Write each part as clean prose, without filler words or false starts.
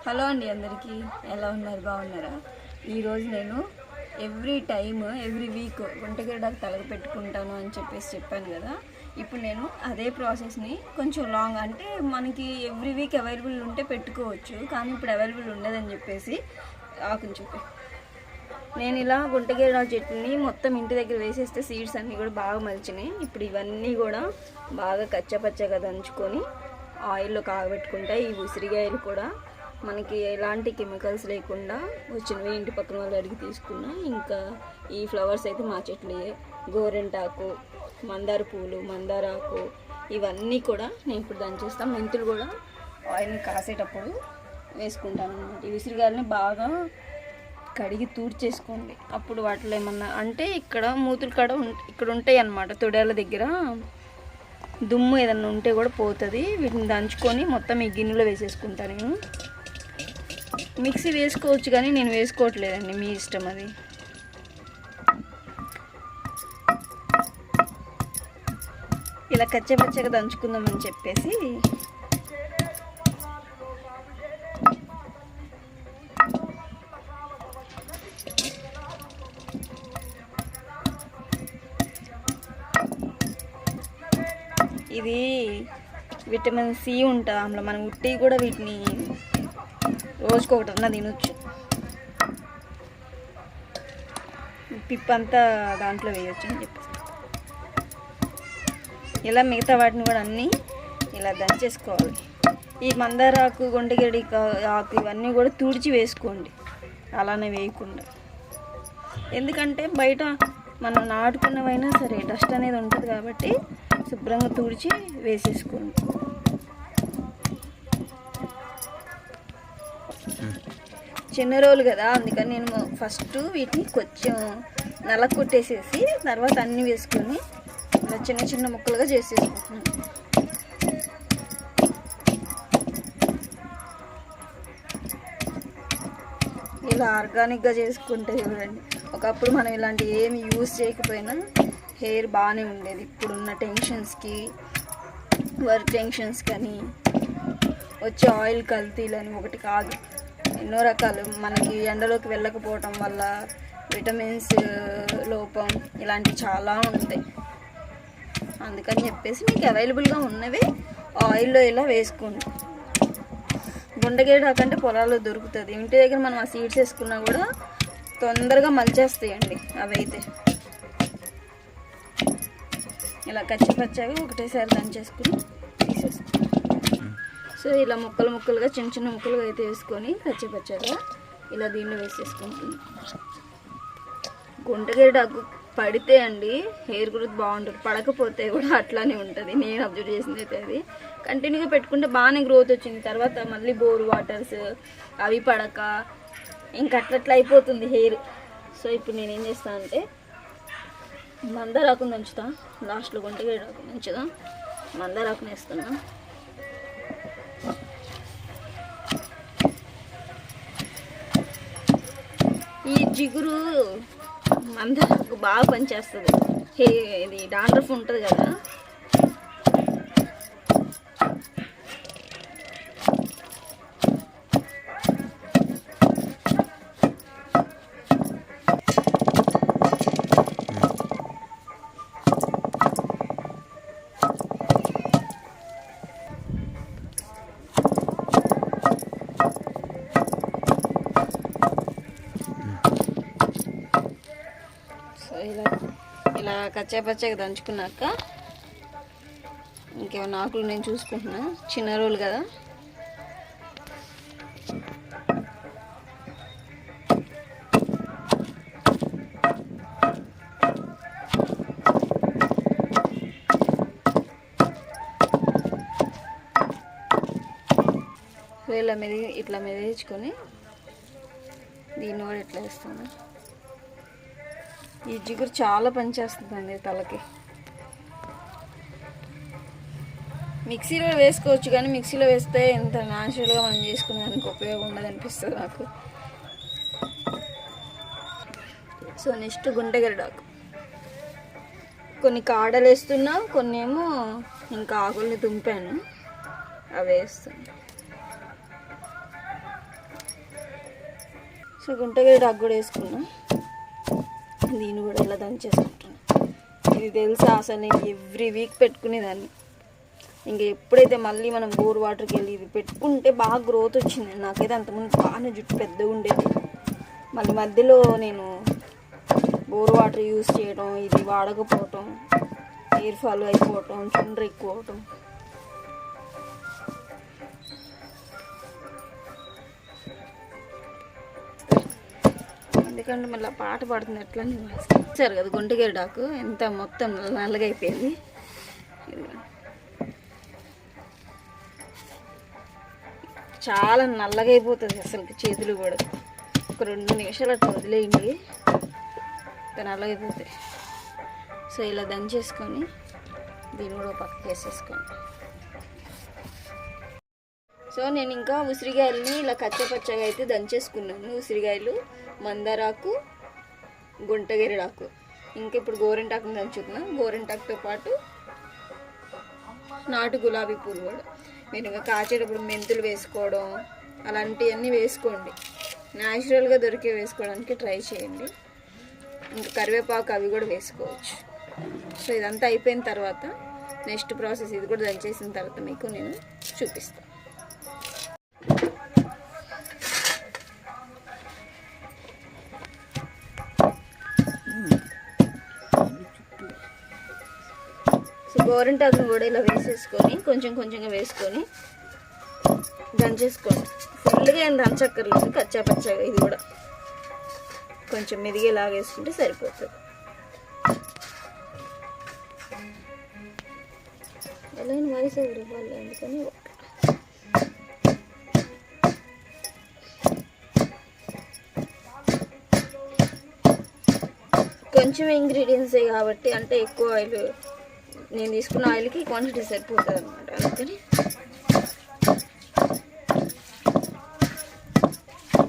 Hello అండి, అందరికీ ఎలా ఉన్నారు? బాగున్నారా? ఈరోజు నేను ఎవ్రీ వీక్ వంటగడ్డకు తలగ పెట్టుకుంటాను అని చెప్పాను కదా. ఇప్పుడు నేను అదే ప్రాసెస్ని కొంచెం లాంగ్, అంటే మనకి ఎవ్రీ వీక్ అవైలబుల్ ఉంటే పెట్టుకోవచ్చు, కానీ ఇప్పుడు అవైలబుల్ ఉండదని చెప్పేసి కొంచెం నేను ఇలా గుంటగేడ చెట్టుని మొత్తం ఇంటి దగ్గర వేసేస్తే సీడ్స్ అన్నీ కూడా బాగా మలిచినాయి. ఇప్పుడు ఇవన్నీ కూడా బాగా కచ్చపచ్చగా దంచుకొని ఆయిల్లో కాగబెట్టుకుంటాయి. ఈ ఉసిరికాయలు కూడా మనకి ఎలాంటి కెమికల్స్ లేకుండా వచ్చినవి, ఇంటి పక్కన వాళ్ళు అడిగి తీసుకున్నా. ఇంకా ఈ ఫ్లవర్స్ అయితే మా చెట్లే, గోరెంటాకు, మందార పూలు, మందారాకు, ఇవన్నీ కూడా నేను ఇప్పుడు దంచేస్తాను. మెంతులు కూడా ఆయిల్ని కాసేటప్పుడు వేసుకుంటాను అన్నమాట. ఈ ఉసిరికాయలని బాగా కడిగి తూడ్చేసుకోండి. అప్పుడు వాటిలో ఏమన్నా అంటే ఇక్కడ మూతులు కాడ ఇక్కడ ఉంటాయి అన్నమాట, తొడేళ్ళ దగ్గర దుమ్ము ఏదన్నా ఉంటే కూడా పోతుంది. వీటిని దంచుకొని మొత్తం ఈ గిన్నెలో వేసేసుకుంటాను. నేను మిక్సీ వేసుకోవచ్చు కానీ నేను వేసుకోవట్లేదండి, మీ ఇష్టం అది. ఇలా కచ్చపచ్చగా దంచుకుందామని చెప్పేసి ఇది విటమిన్ సి ఉంటుంది అందులో. మనం ఉట్టి కూడా వీటిని రోజుకొకటన్నా తినొచ్చు. పిప్పంతా దాంట్లో వేయొచ్చు అని చెప్పేసి ఇలా మిగతా వాటిని కూడా అన్నీ ఇలా దంచేసుకోవాలి. ఈ మందారాకు, గొండగేడి ఆకు ఇవన్నీ కూడా తుడిచి వేసుకోండి, అలానే వేయకుండా. ఎందుకంటే బయట మనం నాటుకున్నవైనా సరే డస్ట్ అనేది ఉంటుంది కాబట్టి శుభ్రంగా తుడిచి వేసేసుకోండి. చిన్న రోలు కదా, అందుకని నేను ఫస్ట్ వీటిని కొంచెం నలకొట్టేసేసి తర్వాత అన్నీ వేసుకొని ఇలా చిన్న చిన్న ముక్కలుగా చేసేసుకుంటున్నాను. ఇలా ఆర్గానిక్గా చేసుకుంటే చూడండి, ఒకప్పుడు మనం ఇలాంటి ఏమి యూజ్ చేయకపోయినా హెయిర్ బాగానే ఉండేది. ఇప్పుడున్న టెన్షన్స్కి, వర్క్ టెన్షన్స్ కానీ వచ్చే ఆయిల్ కల్తీలని ఒకటి కాదు, ఎన్నో రకాలు. మనకి ఎండలోకి వెళ్ళకపోవటం వల్ల విటమిన్స్ లోపం ఇలాంటివి చాలా ఉంటాయి. అందుకని చెప్పేసి మీకు అవైలబుల్గా ఉన్నవి ఆయిల్లో ఇలా వేసుకోండి. గుండగేడ కంటే పొలాల్లో దొరుకుతుంది. ఇంటి దగ్గర మనం ఆ సీడ్స్ వేసుకున్నా కూడా తొందరగా మలిచేస్తాయండి అవి అయితే. ఇలా కచ్చిపచ్చగా ఒకటేసారి దంచేసుకుని తీసేసుకుంటాం. సో ఇలా ముక్కలుగా చిన్న చిన్న ముక్కలుగా అయితే వేసుకొని కచ్చిపచ్చగా ఇలా దీన్ని వేసేసుకుంటుంది. గుంటగేడాకు పడితే అండి హెయిర్ గ్రోత్ బాగుంటుంది, పడకపోతే కూడా అట్లానే ఉంటుంది. నేను అబ్జర్వ్ చేసింది అయితే అది. కంటిన్యూగా పెట్టుకుంటే బాగానే గ్రోత్ వచ్చింది. తర్వాత మళ్ళీ బోర్ వాటర్స్ అవి పడక ఇంక అట్లా అయిపోతుంది హెయిర్. సో ఇప్పుడు నేనేం చేస్తానంటే మందారాకుని దంచుతా, లాస్ట్లో గుంటగేడాకు దంచుదా, మందారాకుని వేస్తున్నా. ఈ జిగురు మందారాకు బాగా పనిచేస్తుంది. ఇది డాండ్రఫ్ ఉంటుంది కదా, ఇలా కచ్చాపచ్చగా దంచుకున్నాక ఇంకేమైనా ఆకులు నేను చూసుకుంటున్నా. చిన్న రోలు కదా, ఇట్లా మెదించుకొని దీన్ని కూడా ఇట్లా వేస్తాను. ఈ జిగురు చాలా పనిచేస్తుందండి తలకి. మిక్సీలో వేసుకోవచ్చు కానీ మిక్సీలో వేస్తే ఎంత న్యాచురల్గా మనం చేసుకునే దానికి ఉపయోగం ఉండదు అనిపిస్తుంది నాకు. సో నెక్స్ట్ గుంటగెరడాకు, కొన్ని కాడలు వేస్తున్నా, కొన్ని ఏమో ఇంకా ఆకుల్ని తుంపాను అవి వేస్తాను. సో గుంటగడ్డ కూడా వేసుకున్నా. దీన్ని కూడా ఇలా దంచేసుకుంటాను. ఇది తెలుసా అసలు నేను ఎవ్రీ వీక్ పెట్టుకునేదాన్ని. ఇంకా ఎప్పుడైతే మళ్ళీ మనం బోర్ వాటర్కి వెళ్ళి ఇది పెట్టుకుంటే బాగా గ్రోత్ వచ్చింది. నాకైతే అంతకుముందు బాగానే జుట్టు పెద్దగా ఉండేది. మళ్ళీ మధ్యలో నేను బోర్ వాటర్ యూజ్ చేయడం, ఇది వాడకపోవటం, హెయిర్ ఫాల్ అయిపోవటం, చుండ్ర ఎక్కువ అవటం. ఎందుకంటే మళ్ళీ పాట పాడుతుంది ఎట్లా ఇచ్చారు కదా గుంటగెరడాకు ఎంత మొత్తం నల్లగా అయిపోయింది. చాలా నల్లగా అయిపోతుంది అసలు చేతులు కూడా. ఒక 2 నిమిషాలు అట్లా వదిలేయండి, నల్లగా అయిపోతాయి. సో ఇలా దంచేసుకొని దీన్ని కూడా పక్కకి వేసేసుకోండి. సో నేను ఇంకా ఉసిరికాయలని ఇలా కచ్చపచ్చగా అయితే దంచేసుకున్నాను. ఉసిరికాయలు, మందారాకు, గుంటగెరడాకు, ఇంకా ఇప్పుడు గోరింటాకుని దంచుకున్నా. గోరింటాకుతో పాటు నాటు గులాబీ పూలు కూడా. మీరు ఇంకా కాచేటప్పుడు మెంతులు వేసుకోవడం అలాంటివన్నీ వేసుకోండి. న్యాచురల్గా దొరికే వేసుకోవడానికి ట్రై చేయండి. ఇంకా కరివేపాకు అవి కూడా వేసుకోవచ్చు. సో ఇదంతా అయిపోయిన తర్వాత నెక్స్ట్ ప్రాసెస్ ఇది కూడా దంచేసిన తర్వాత మీకు నేను చూపిస్తాను. సో గోరింటాకును కూడా ఇలా వేసేసుకొని కొంచెం కొంచెంగా వేసుకొని దంచేసుకోండి. ఫుల్గా ఏం దంచక్కర్లేదు, కచ్చా పచ్చగా ఇది కూడా కొంచెం మెదిగేలాగా వేసుకుంటే సరిపోతుంది. ఎలా వాయిస్ ఓవర్ ఇవ్వాలి అందుకని కొంచెం ఇంగ్రీడియంట్సే కాబట్టి, అంటే ఎక్కువ ఆయిల్ నేను తీసుకున్న ఆయిల్కి క్వాంటిటీ సరిపోతుంది అనమాట. అందుకని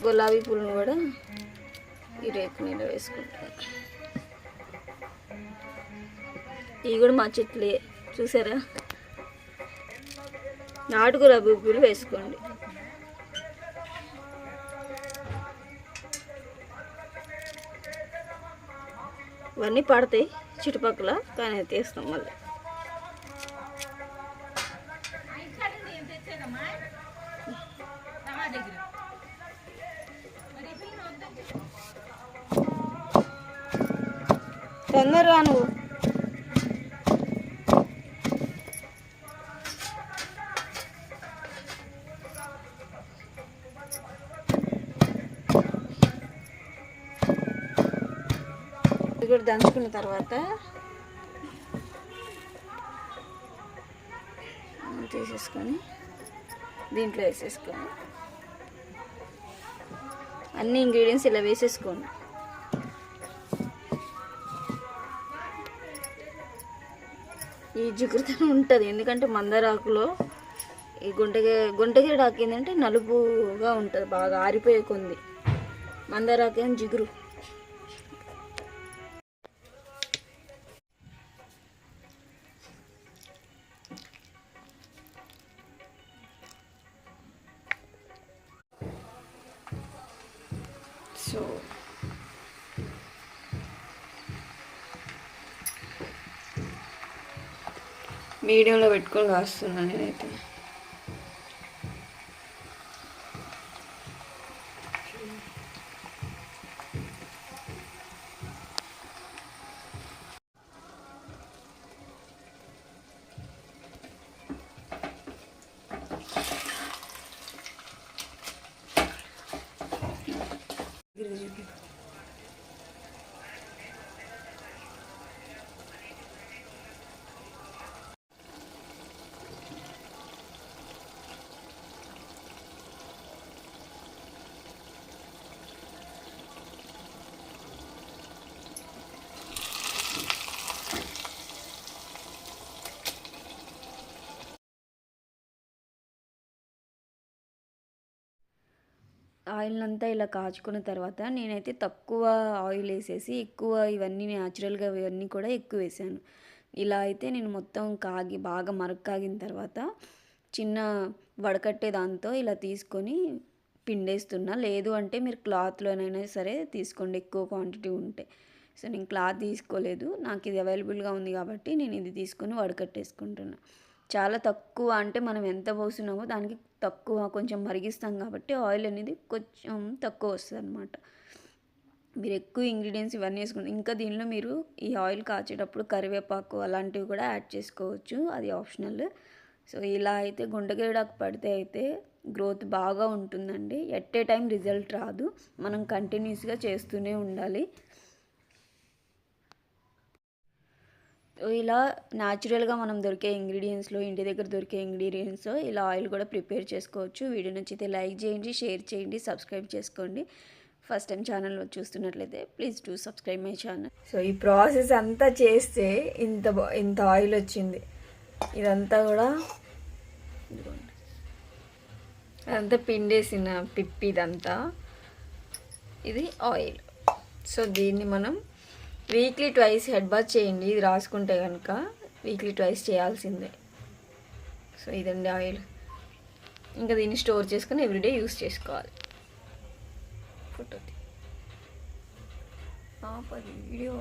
గులాబీ పూలను కూడా ఈ రేకు మీద వేసుకుంటాను. ఇవి కూడా మా చెట్లే చూసారా. నాటు గులాబీ పూలు వేసుకోండి. ఇవన్నీ పడతాయి చుట్టుపక్కల, కానీ తీస్తాం మళ్ళీ. తొందరగా నువ్వు ఇది కూడా దంచుకున్న తర్వాత తీసేసుకొని దీంట్లో వేసేసుకొని అన్ని ఇంగ్రీడియంట్స్ ఇలా వేసేసుకోండి. ఈ జిగురుతనం ఉంటుంది, ఎందుకంటే మందారాకులో ఈ గుంటగెరడాకు ఏంటంటే నలుపుగా ఉంటుంది, బాగా ఆరిపోయే కొంది. మందారాకు ఏం జిగురు. సో మీడియంలో పెట్టుకొని కాస్తున్నాను నేనైతే. ఆయిల్ అంతా ఇలా కాచుకున్న తర్వాత నేనైతే తక్కువ ఆయిల్ వేసేసి ఎక్కువ ఇవన్నీ న్యాచురల్గా ఇవన్నీ కూడా ఎక్కువ వేసాను. ఇలా అయితే నేను మొత్తం కాగి బాగా మరక కాగిన తర్వాత చిన్న వడకట్టే దాంతో ఇలా తీసుకొని పిండేస్తున్నా. లేదు అంటే మీరు క్లాత్లోనైనా సరే తీసుకోండి ఎక్కువ క్వాంటిటీ ఉంటే. సో నేను క్లాత్ తీసుకోలేదు, నాకు ఇది అవైలబుల్గా ఉంది కాబట్టి నేను ఇది తీసుకొని వడకట్టేసుకుంటున్నా. చాలా తక్కువ, అంటే మనం ఎంత పోస్తున్నామో దానికి తక్కువ కొంచెం మరిగిస్తాం కాబట్టి ఆయిల్ అనేది కొంచెం తక్కువ వస్తుంది అనమాట. మీరు ఎక్కువ ఇంగ్రీడియంట్స్ ఇవన్నీ వేసుకుంటారు. ఇంకా దీనిలో మీరు ఈ ఆయిల్ కాచేటప్పుడు కరివేపాకు అలాంటివి కూడా యాడ్ చేసుకోవచ్చు, అది ఆప్షనల్. సో ఇలా అయితే గుంటగేడాకు పడితే అయితే గ్రోత్ బాగా ఉంటుందండి. ఎట్ ఏ టైం రిజల్ట్ రాదు, మనం కంటిన్యూస్గా చేస్తూనే ఉండాలి. ఇలా న్యాచురల్గా మనం దొరికే ఇంగ్రీడియంట్స్లో, ఇంటి దగ్గర దొరికే ఇంగ్రీడియంట్స్లో ఇలా ఆయిల్ కూడా ప్రిపేర్ చేసుకోవచ్చు. వీడియో నచ్చితే లైక్ చేయండి, షేర్ చేయండి, సబ్స్క్రైబ్ చేసుకోండి. ఫస్ట్ టైం ఛానల్లో చూస్తున్నట్లయితే please do subscribe my channel. So ఈ ప్రాసెస్ అంతా చేస్తే ఇంత ఆయిల్ వచ్చింది. ఇదంతా కూడా అదంతా పిండేసిన పిప్పి, ఇదంతా ఇది ఆయిల్. సో దీన్ని మనం వీక్లీ ట్వైస్ హెడ్ బాత్ చేయండి. ఇది రాసుకుంటే కనుక వీక్లీ ట్వైస్ చేయాల్సిందే. సో ఇదండి ఆయిల్. ఇంకా దీన్ని స్టోర్ చేసుకొని ఎవ్రీడే యూస్ చేసుకోవాలి. Photo video